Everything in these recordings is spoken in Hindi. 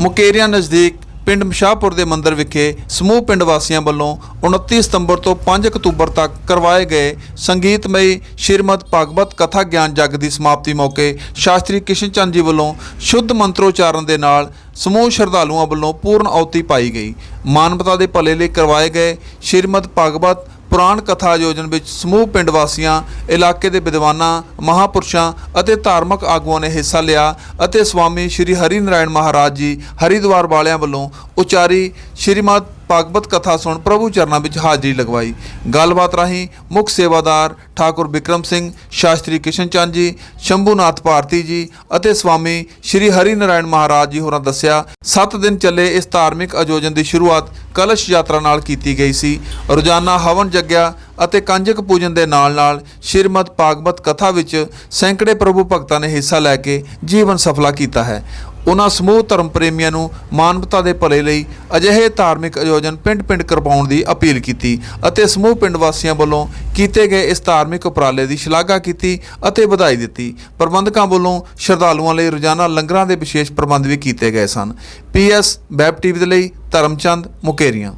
ਮੁਕੇਰੀਆਂ ਨਜ਼ਦੀਕ ਪਿੰਡ ਮਸ਼ਾਹਪੁਰ ਦੇ ਮੰਦਰ ਵਿਖੇ ਸਮੂਹ ਪਿੰਡ ਵਾਸੀਆਂ ਵੱਲੋਂ 29 ਸਤੰਬਰ ਤੋਂ 5 ਅਕਤੂਬਰ ਤੱਕ ਕਰਵਾਏ ਗਏ ਸੰਗੀਤਮਈ ਸ਼੍ਰੀਮਦ ਭਾਗਵਤ ਕਥਾ ਗਿਆਨ ਜਗ ਦੀ ਸਮਾਪਤੀ ਮੌਕੇ ਸ਼ਾਸਤਰੀ ਕਿਸ਼ਨ ਚੰਦ ਜੀ ਵੱਲੋਂ ਸ਼ੁੱਧ ਮੰਤਰੋਚਾਰਨ ਦੇ ਨਾਲ ਸਮੂਹ ਸ਼ਰਧਾਲੂਆਂ ਵੱਲੋਂ ਪੂਰਨ ਆਹੁਤੀ ਪਾਈ ਗਈ। ਮਾਨਵਤਾ ਦੇ ਭਲੇ ਲਈ ਕਰਵਾਏ ਗਏ ਸ਼੍ਰੀਮਦ ਭਾਗਵਤ पुराण कथा आयोजन में समूह पिंड वासियों इलाके के विद्वानों महापुरुषों और धार्मिक आगुओं ने हिस्सा लिया और स्वामी श्री हरि नारायण महाराज जी हरिद्वार वालियां वालों उचारी श्रीमद भागवत कथा सुन प्रभु चरणों में हाजिरी लगवाई। गलबात राही मुख्य सेवादार ठाकुर बिक्रम सिंह, शास्त्री किशन चंद जी, शंभूनाथ भारती जी और स्वामी श्री हरि नारायण महाराज जी होरां दस्सिया 7 दिन चले इस धार्मिक आयोजन की शुरुआत कलश यात्रा नाल कीती गई सी। रोजाना हवन जग्या ਅਤੇ ਕੰਜਕ ਪੂਜਨ ਦੇ ਨਾਲ ਸ਼੍ਰੀਮਦ ਭਾਗਵਤ ਕਥਾ ਵਿੱਚ ਸੈਂਕੜੇ ਪ੍ਰਭੂ ਭਗਤਾਂ ਨੇ ਹਿੱਸਾ ਲੈ ਕੇ ਜੀਵਨ ਸਫਲਾ ਕੀਤਾ ਹੈ। ਉਹਨਾਂ ਸਮੂਹ ਧਰਮ ਪ੍ਰੇਮੀਆਂ ਨੂੰ ਮਾਨਵਤਾ ਦੇ ਭਲੇ ਲਈ ਅਜਿਹੇ ਧਾਰਮਿਕ ਆਯੋਜਨ ਪਿੰਡ-ਪਿੰਡ ਕਰਵਾਉਣ ਦੀ ਅਪੀਲ ਕੀਤੀ ਅਤੇ ਸਮੂਹ ਪਿੰਡ ਵਾਸੀਆਂ ਵੱਲੋਂ ਕੀਤੇ ਗਏ ਇਸ ਧਾਰਮਿਕ ਉਪਰਾਲੇ ਦੀ ਸ਼ਲਾਘਾ ਕੀਤੀ ਅਤੇ ਵਧਾਈ ਦਿੱਤੀ। ਪ੍ਰਬੰਧਕਾਂ ਵੱਲੋਂ ਸ਼ਰਧਾਲੂਆਂ ਲਈ ਰੋਜ਼ਾਨਾ ਲੰਗਰਾਂ ਦੇ ਵਿਸ਼ੇਸ਼ ਪ੍ਰਬੰਧ ਵੀ ਕੀਤੇ ਗਏ ਸਨ। PS ਵੈਬ ਟੀਵੀ ਦੇ ਲਈ ਧਰਮਚੰਦ ਮੁਕੇਰੀਆਂ।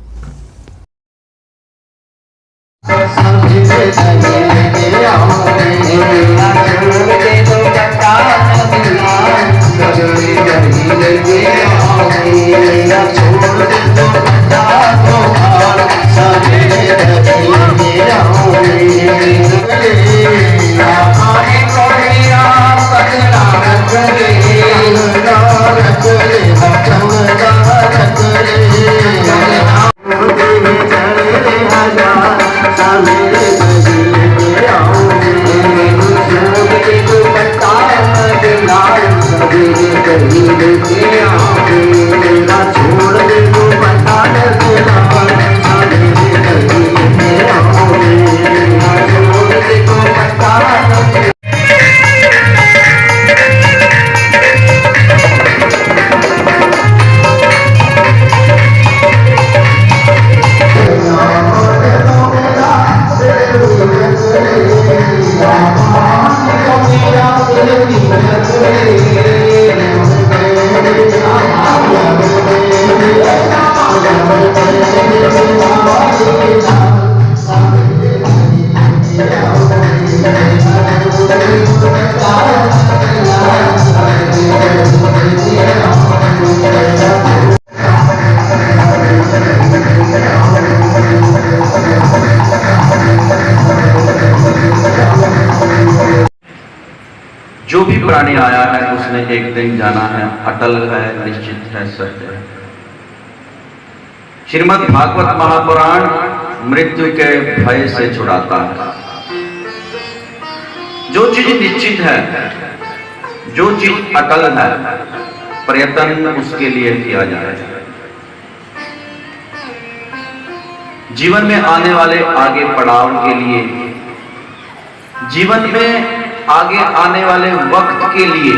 जो भी प्राणी आया है उसने एक दिन जाना है, अटल है, निश्चित है, सत्य है। श्रीमद् भागवत महापुराण मृत्यु के भय से छुड़ाता है। जो चीज निश्चित है, जो चीज अटल है, प्रयत्न उसके लिए किया जाए। जीवन में आने वाले आगे पड़ाव के लिए, जीवन में आगे आने वाले वक्त के लिए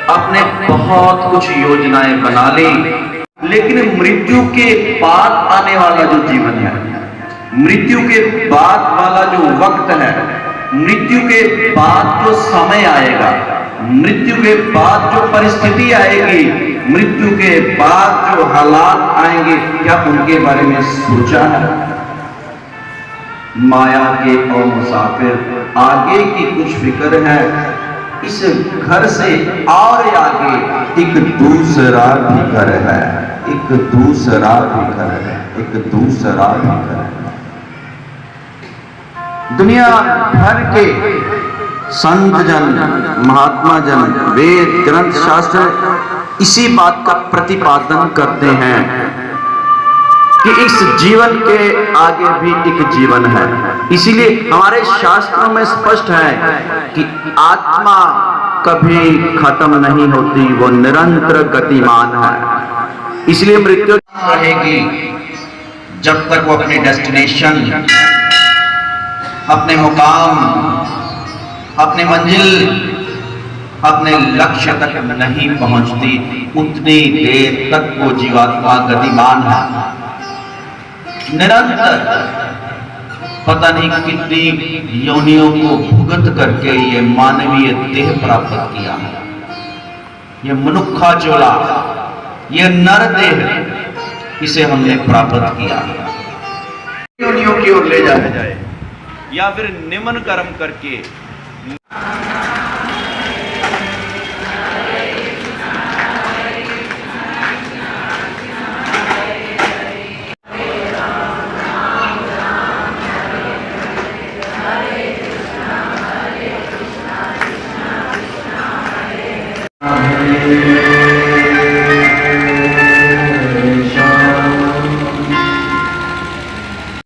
आपने बहुत कुछ योजनाएं बना ली, लेकिन मृत्यु के बाद आने वाला जो जीवन है, मृत्यु के बाद वाला जो वक्त है, मृत्यु के बाद जो समय आएगा, मृत्यु के बाद जो परिस्थिति आएगी, मृत्यु के बाद जो हालात आएंगे, क्या उनके बारे में सोचा है? माया के और मुसाफिर आगे की कुछ फिक्र है, इस घर से और आगे एक दूसरा भी घर है, एक दूसरा भी घर है, एक दूसरा भी घर है। दुनिया भर के संत जन, महात्मा जन, वेद ग्रंथ शास्त्र इसी बात का प्रतिपादन करते हैं कि इस जीवन के आगे भी एक जीवन है। इसीलिए हमारे शास्त्रों में स्पष्ट है कि आत्मा कभी खत्म नहीं होती, वो निरंतर गतिमान है। इसलिए मृत्यु रहेगी जब तक वो अपने डेस्टिनेशन, अपने मुकाम, अपने मंजिल, अपने लक्ष्य तक नहीं पहुंचती, उतनी देर तक वो जीवात्मा गतिमान है। निरंतर पता नहीं कितनी योनियों को भुगत करके ये मानवीय देह प्राप्त किया है। ये मनुखा चोला, ये नर देह, इसे हमने प्राप्त किया। योनियों की ओर ले जाए या फिर निम्न कर्म करके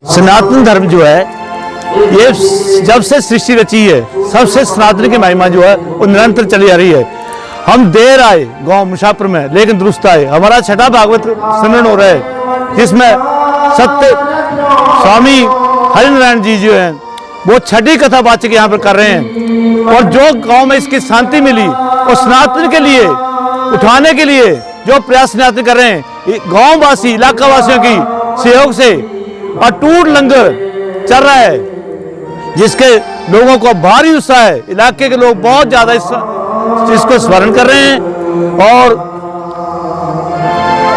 सनातन धर्म जो है ये जब से सृष्टि रची है, सबसे सनातन की महिमा जो है वो निरंतर चली आ रही है। हम देर आए गांव मुशापुर में, लेकिन दुरुस्त आए। हमारा छठा भागवत सिमरन हो रहा है, जिसमें सत्य स्वामी हरिनारायण जी जो हैं वो छठी कथा वाचक यहाँ पर कर रहे हैं। और जो गांव में इसकी शांति मिली और सनातन के लिए उठाने के लिए जो प्रयास सनातन कर रहे हैं, गाँव वासी इलाका वासियों की सहयोग से अटूट लंगर चल रहा है, जिसके लोगों को भारी उत्साह है। इलाके के लोग बहुत ज्यादा इसको स्मरण कर रहे हैं और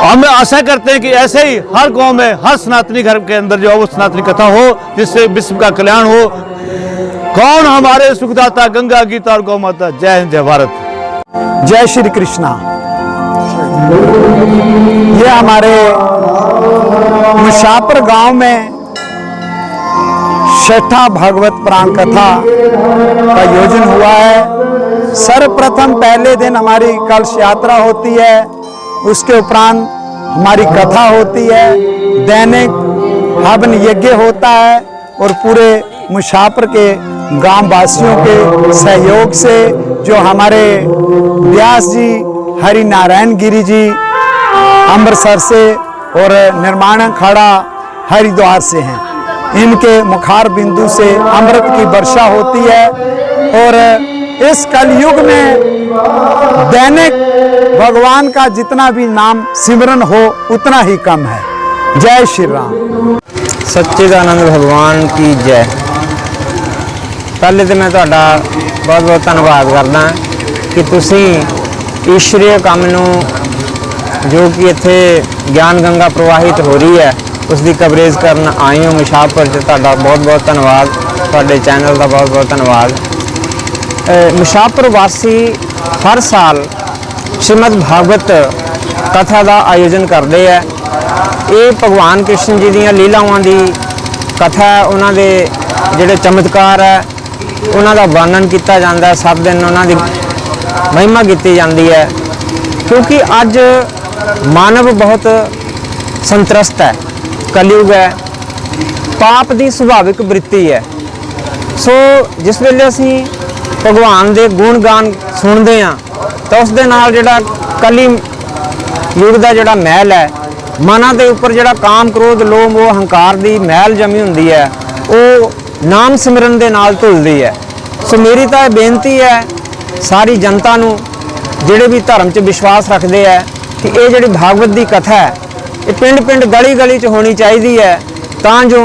हम आशा करते हैं कि ऐसे ही हर गांव में, हर सनातनी घर के अंदर जो है वो सनातनी कथा हो, जिससे विश्व का कल्याण हो। कौन हमारे सुखदाता, गंगा गीता और गौ माता। जय हिंद, जय भारत, जय श्री कृष्णा। ये हमारे मुशापुर गांव में छठा भागवत पुराण कथा का आयोजन हुआ है। सर्वप्रथम पहले दिन हमारी कलश यात्रा होती है, उसके उपरांत हमारी कथा होती है, दैनिक हवन यज्ञ होता है और पूरे मुशापुर के गांव वासियों के सहयोग से जो हमारे व्यास जी हरिनारायण गिरी जी अमृतसर से और निर्माण खड़ा हरिद्वार से हैं, इनके मुखार बिंदु से अमृत की वर्षा होती है। और इस कलयुग में दैनिक भगवान का जितना भी नाम सिमरन हो उतना ही कम है। जय श्री राम। सच्चिदानंद भगवान की जय। पहले तो मैं तुहाडा बहुत बहुत धन्यवाद करदा कि तुसीं ईश्वरीय काम नूं जो कि इत्थे ज्ञान गंगा प्रवाहित हो रही है उसकी कवरेज करन आए हो मुशापुर च। तुहाडा बहुत बहुत धन्यवाद, तुहाडे चैनल का बहुत बहुत धन्यवाद। मुशापुर वासी हर साल श्रीमद भागवत कथा का आयोजन करते हैं। ये भगवान कृष्ण जी दी लीलावां की कथा है, उन्होंने जोड़े चमत्कार है उन्हों का वर्णन किया जाता है। 7 दिन उन्होंने महिमा की जाती है, क्योंकि अज मानव बहुत संतरस्त है, कलयुग है, पाप की सुभाविक वृत्ति है। सो जिस वेले असी भगवान के गुण गान सुनते हैं तो उसके नाल जिहड़ा कली युग का जिहड़ा महल है, मना के उपर जिहड़ा काम क्रोध लोभ मोह हंकार की महल जमी हुंदी है, वो नाम सिमरन के नाल धुलदी है। सो मेरी तो बेनती है सारी जनता नूं जिहड़े भी धर्म च विश्वास रखते हैं कि ये जिहड़ी भागवत की कथा है ये पिंड पिंड गली गली च होनी चाहिए है, तां जो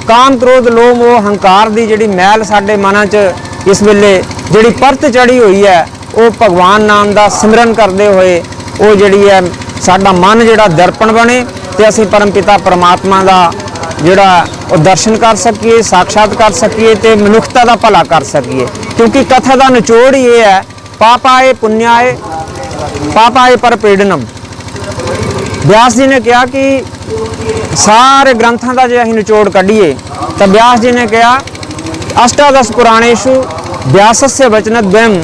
काम क्रोध लोभ मोह हंकार की जिहड़ी मैल साडे मनां च इस वेले जिहड़ी परत चढ़ी हुई है वो भगवान नाम का सिमरन करते हुए वो जिहड़ी है साडा मन जिहड़ा दर्पण बने ते असीं परमपिता परमात्मा का जिहड़ा वो दर्शन कर सकीए, साक्षात कर सकीए ते मनुखता का भला कर सकीए। क्योंकि कथा का निचोड़ ही ये है, पापाए पुण्याए पापाए पर पीड़नम। व्यास जी ने कहा कि सारे ग्रंथों का जो असीं निचोड़ कढ़िए तो व्यास जी ने कहा अष्टादश पुराणेशु व्यासस्य वचनद्वयम्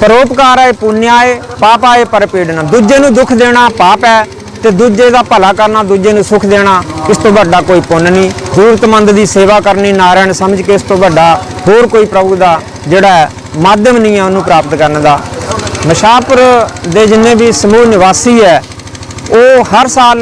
परोपकाराय पुण्याय पापाय परपीड़नम। दूजे नूं दुख देना पाप है तो दूजे का भला करना, दूजे नूं सुख देना, इस तो बड़ा कोई पुण्य नहीं। जरूरतमंद की सेवा करनी नारायण समझ के, इस तो बड़ा होर कोई प्रभु का जिहड़ा माध्यम नहीं है उन्होंने प्राप्त करने का। मुशापुर के जिन्ने भी समूह निवासी है वो हर साल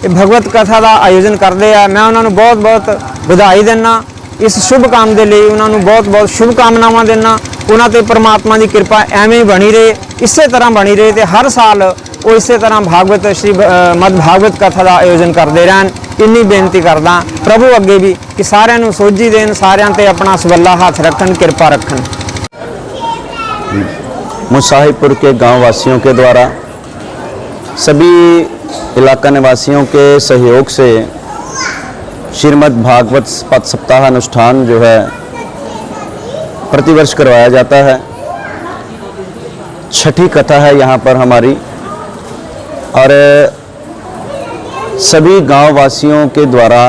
भगवत कथा का आयोजन करते हैं। मैं उन्होंने बहुत बहुत बधाई देना इस शुभ काम के लिए, उन्होंने बहुत बहुत शुभकामनावां देना। उन्होंने परमात्मा की कृपा एवें ही बनी रहे, इस तरह बनी रहे तो हर साल वो इस तरह भागवत श्री मद भागवत कथा का आयोजन करते रहन। इन्नी बेनती करदा प्रभु अगे भी कि सारिਆਂ ਨੂੰ सोझी देन, सारिਆਂ ते अपना सवला हाथ रखन, कृपा रखन। मुसाहिबपुर के गांव वासियों के द्वारा सभी इलाका निवासियों के सहयोग से श्रीमद् भागवत पथ सप्ताह अनुष्ठान जो है प्रतिवर्ष करवाया जाता है। छठी कथा है यहाँ पर हमारी, और सभी गांव वासियों के द्वारा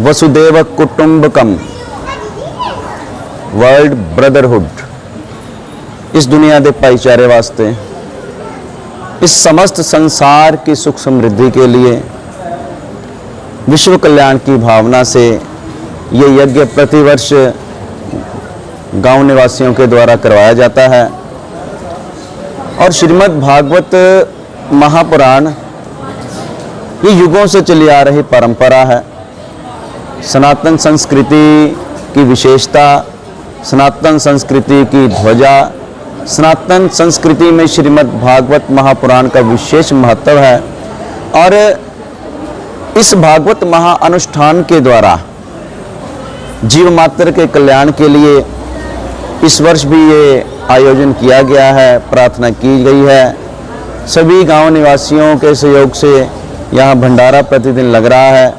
वसुदेव कुटुंबकम वर्ल्ड ब्रदरहुड, इस दुनिया के भाईचारे वास्ते, इस समस्त संसार की सुख समृद्धि के लिए, विश्व कल्याण की भावना से ये यज्ञ प्रतिवर्ष गांव निवासियों के द्वारा करवाया जाता है। और श्रीमद् भागवत महापुराण ये युगों से चली आ रही परंपरा है। सनातन संस्कृति की विशेषता, सनातन संस्कृति की ध्वजा, सनातन संस्कृति में श्रीमद् भागवत महापुराण का विशेष महत्व है। और इस भागवत महाअनुष्ठान के द्वारा जीव मात्र के कल्याण के लिए इस वर्ष भी ये आयोजन किया गया है, प्रार्थना की गई है। सभी गांव निवासियों के सहयोग से यहाँ भंडारा प्रतिदिन लग रहा है।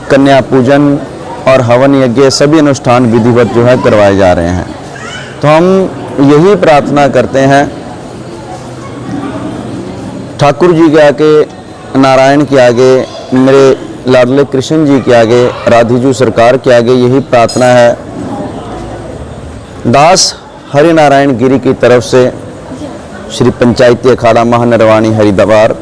कन्या पूजन और हवन यज्ञ सभी अनुष्ठान विधिवत जो है करवाए जा रहे हैं। तो हम यही प्रार्थना करते हैं ठाकुर जी के आगे, नारायण के आगे, मेरे लाडले कृष्ण जी के आगे, राधीजू सरकार के आगे यही प्रार्थना है। दास हरि नारायण गिरी की तरफ से श्री पंचायती अखाड़ा महानरवाणी हरिद्वार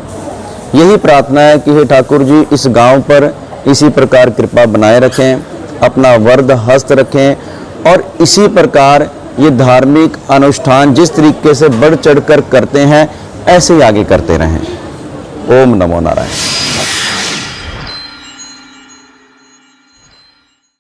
यही प्रार्थना है कि हे ठाकुर जी इस गांव पर इसी प्रकार कृपा बनाए रखें, अपना वरद हस्त रखें और इसी प्रकार ये धार्मिक अनुष्ठान जिस तरीके से बढ़ चढ़कर करते हैं ऐसे ही आगे करते रहें। ओम नमो नारायण।